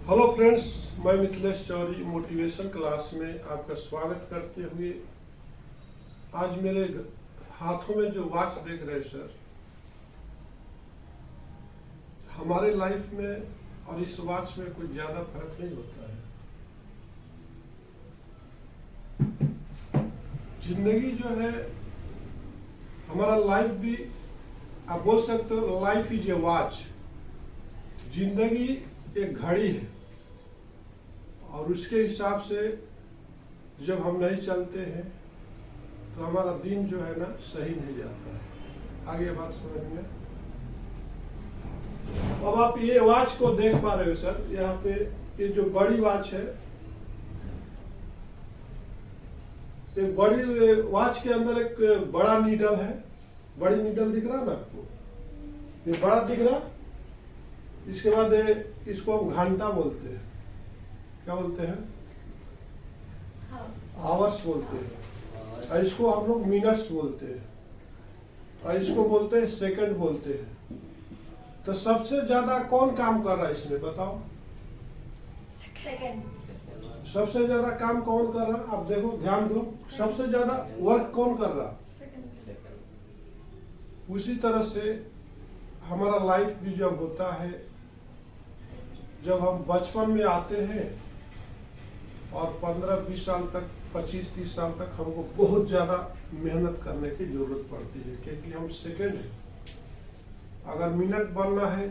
Hello friends, मैं Mithilesh Chauri motivation class में आपका स्वागत करते हुए आज मेरे हाथों में जो वॉच देख रहे हैं सर, हमारे लाइफ में और इस वॉच में कोई ज्यादा फर्क नहीं होता है। जिंदगी जो है, हमारा लाइफ भी आप बोल सकते हो, लाइफ इज ए वॉच। जिंदगी एक घड़ी है और उसके हिसाब से जब हम नहीं चलते हैं तो हमारा दिन जो है ना सही नहीं जाता है। आगे बात समझ में। अब आप ये वॉच को देख पा रहे हो सर, यहाँ पे ये जो बड़ी वॉच है, एक बड़ी वॉच के अंदर एक बड़ा नीडल है। बड़ी नीडल दिख रहा ना आपको, ये बड़ा दिख रहा। इसके बाद इसको हम घंटा बोलते हैं। क्या बोलते हैं? आवर्स बोलते हैं। और इसको हम लोग मिनट्स बोलते हैं और इसको बोलते हैं सेकंड बोलते हैं। तो सबसे ज्यादा कौन काम कर रहा है इसमें, बताओ? सेकंड। सबसे ज्यादा काम कौन कर रहा है? आप देखो, ध्यान दो, सबसे ज्यादा वर्क कौन कर रहा? उसी तरह से हमारा लाइफ भी जब होता है, जब हम बचपन में आते हैं और 15-20 साल तक, 25-30 साल तक हमको बहुत ज्यादा मेहनत करने की जरूरत पड़ती है, क्योंकि हम सेकंड है। अगर मिनट बनना है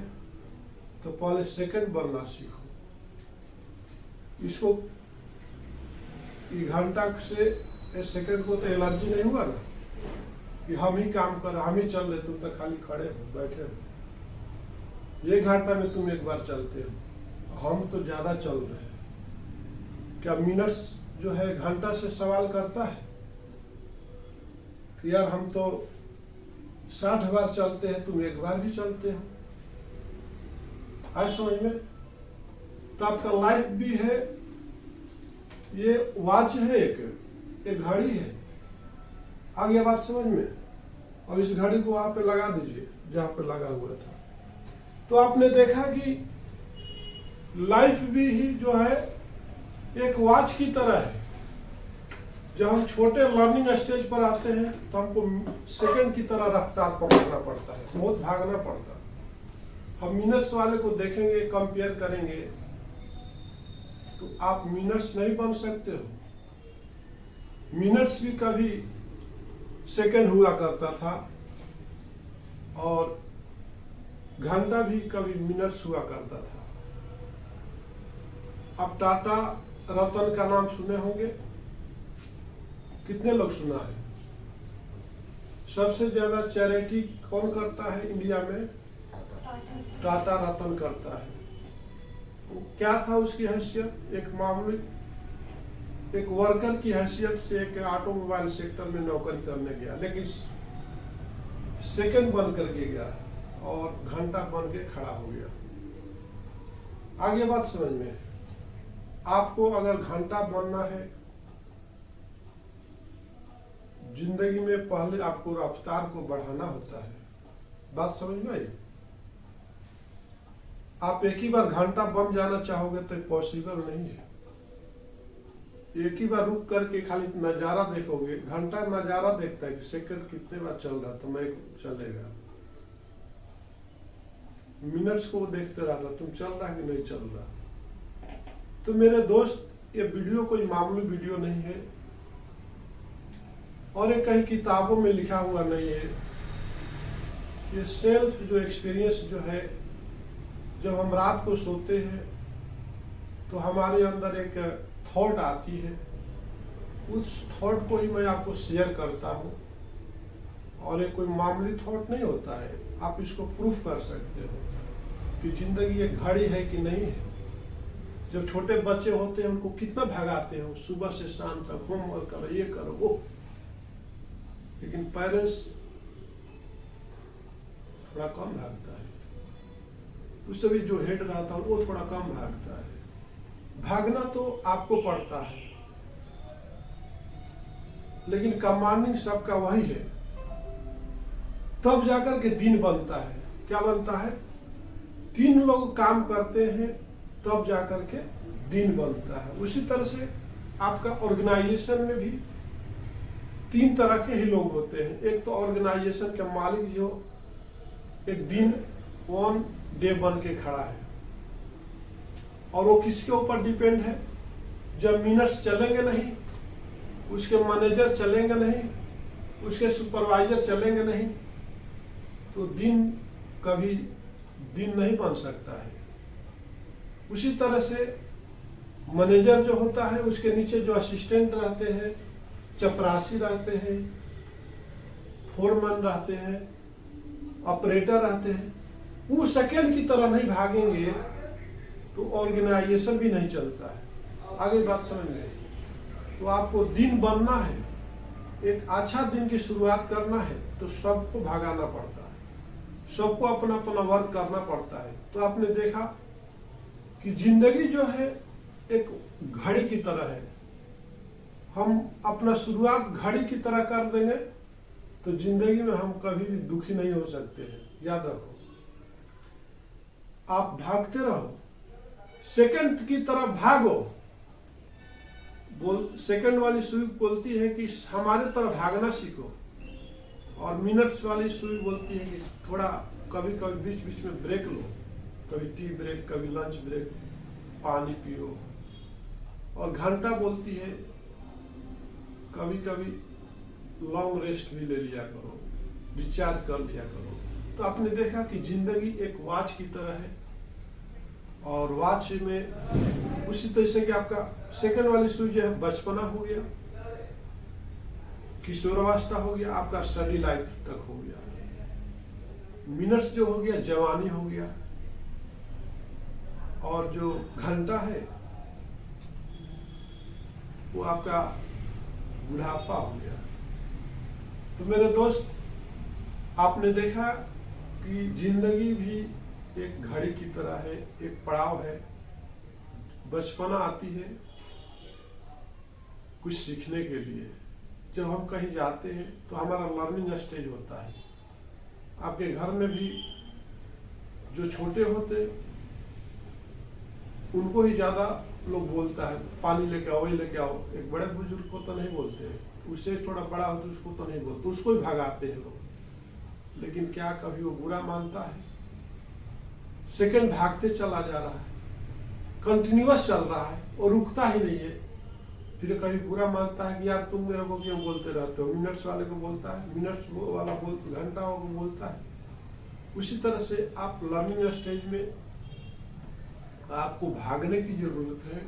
तो पहले सेकंड बनना सीखो। इसको घंटा से सेकंड को तो एलर्जी नहीं हुआ ना कि हम ही काम कर, हम ही चल रहे, तुम तो खाली खड़े हो, बैठे हो। 1 घंटा में तुम एक बार चलते हो, हम तो ज्यादा चल रहे हैं। क्या मिनट्स जो है घंटा से सवाल करता है कि यार हम तो 60 बार चलते हैं, तुम 1 बार भी चलते हो? आज समझ में। तो आपका लाइफ भी है, ये वॉच है, एक घड़ी है। आगे बात समझ में। और इस घड़ी को वहां पे लगा दीजिए जहां पे लगा हुआ था। तो आपने देखा कि लाइफ भी ही जो है एक वॉच की तरह है। जब हम छोटे लर्निंग स्टेज पर आते हैं तो हमको सेकंड की तरह रफ्तार पकड़ना पड़ता है, बहुत भागना पड़ता है। हम मिनट्स वाले को देखेंगे, कंपेयर करेंगे, तो आप मिनट्स नहीं बन सकते हो। मिनट्स भी कभी सेकंड हुआ करता था और घंटा भी कभी मिनट्स हुआ करता था। अब टाटा रतन का नाम सुने होंगे, कितने लोग सुना है? सबसे ज्यादा चैरिटी कौन करता है इंडिया में? टाटा रतन करता है। वो क्या था उसकी हैसियत? एक मामूली एक वर्कर की हैसियत से एक ऑटोमोबाइल सेक्टर में नौकरी करने गया, लेकिन सेकंड बन करके गया और घंटा बन के खड़ा हो गया। आगे बात समझ में। आपको अगर घंटा बनना है जिंदगी में, पहले आपको रफ्तार को बढ़ाना होता है। बात समझ में आई? आप एक ही बार घंटा बन जाना चाहोगे तो पॉसिबल नहीं है। एक ही बार रुक करके खाली नजारा देखोगे। घंटा नजारा देखता है कि सेकंड कितने बार चल रहा, तो मैं चलेगा। मिनट्स को देखते रहता, तुम चल रहा है कि नहीं चल रहा। तो मेरे दोस्त, ये वीडियो कोई मामूली वीडियो नहीं है और ये कहीं किताबों में लिखा हुआ नहीं है। ये सेल्फ जो एक्सपीरियंस जो है, जब हम रात को सोते हैं तो हमारे अंदर एक थॉट आती है, उस थॉट को ही मैं आपको शेयर करता हूँ। और ये कोई मामूली थॉट नहीं होता है, आप इसको प्रूफ कर सकते हो कि जिंदगी एक घड़ी है कि नहीं है। जब छोटे बच्चे होते हैं उनको कितना भगाते हो, सुबह से शाम तक होमवर्क करो, ये करो, वो। लेकिन पेरेंट्स थोड़ा कम भागता है, उससे भी जो हेड रहता है वो थोड़ा कम भागता है। भागना तो आपको पड़ता है, लेकिन कमांडिंग सबका वही है। तब जाकर के दिन बनता है। क्या बनता है? 3 लोग काम करते हैं तब जाकर के दिन बनता है। उसी तरह से आपका ऑर्गेनाइजेशन में भी 3 तरह के ही लोग होते हैं। एक तो ऑर्गेनाइजेशन के मालिक जो एक दिन ऑन डे बन के खड़ा है, और वो किसके ऊपर डिपेंड है? जब मिनट्स चलेंगे नहीं, उसके मैनेजर चलेंगे नहीं, उसके सुपरवाइजर चलेंगे नहीं, तो दिन कभी दिन नहीं बन सकता है। उसी तरह से मैनेजर जो होता है, उसके नीचे जो असिस्टेंट रहते हैं, चपरासी रहते हैं, फोरमैन रहते हैं, ऑपरेटर रहते हैं, वो सेकंड की तरह नहीं भागेंगे तो ऑर्गेनाइजेशन भी नहीं चलता है। आगे बात समझ में? तो आपको दिन बनना है, एक अच्छा दिन की शुरुआत करना है, तो सबको भागाना पड़ता है, सबको अपना अपना वर्क करना पड़ता है। तो आपने देखा कि जिंदगी जो है एक घड़ी की तरह है। हम अपना शुरुआत घड़ी की तरह कर देंगे तो जिंदगी में हम कभी भी दुखी नहीं हो सकते हैं। याद रखो, आप भागते रहो, सेकंड की तरह भागो। सेकंड वाली सुई बोलती है कि हमारे तरह भागना सीखो, और मिनट्स वाली सुई बोलती है कि थोड़ा कभी कभी बीच बीच में ब्रेक लो, कभी टी ब्रेक, कभी लंच ब्रेक, पानी पियो। और घंटा बोलती है कभी कभी लॉन्ग रेस्ट भी ले लिया करो, रिचार्ज कर लिया करो। तो आपने देखा कि जिंदगी एक वॉच की तरह है, और वॉच में उसी तरह से कि आपका सेकंड वाली सुई जो है बचपना हो गया, किशोरावस्था हो गया, आपका स्टडी लाइफ तक हो गया। मिनट्स जो हो गया जवानी हो गया, और जो घंटा है वो आपका बुढ़ापा हो गया। तो मेरे दोस्त, आपने देखा कि जिंदगी भी एक घड़ी की तरह है, एक पड़ाव है। बचपना आती है कुछ सीखने के लिए। जब हम कहीं जाते हैं तो हमारा लर्निंग स्टेज होता है। आपके घर में भी जो छोटे होते उनको ही ज्यादा लोग बोलता है, पानी लेके आओ, वही लेके आओ। एक बड़े बुजुर्ग को तो नहीं बोलते, उससे थोड़ा बड़ा हो तो उसको तो नहीं बोलते, उसको ही भगाते हैं लोग। लेकिन क्या कभी वो बुरा मानता है? सेकंड भागते चला जा रहा है, कंटिन्यूअस चल रहा है और रुकता ही नहीं है। फिर कभी बुरा मानता है कि यार तुम मेरे को क्यों बोलते रहते हो? मिनट्स वाले को बोलता है, मिनट्स वाला घंटा को बोलता है। उसी तरह से आप लर्निंग स्टेज में आपको भागने की जरूरत है,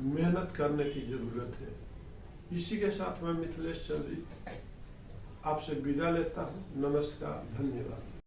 मेहनत करने की जरूरत है। इसी के साथ मैं मिथिलेश चंद्री आपसे विदा लेता हूँ। नमस्कार, धन्यवाद।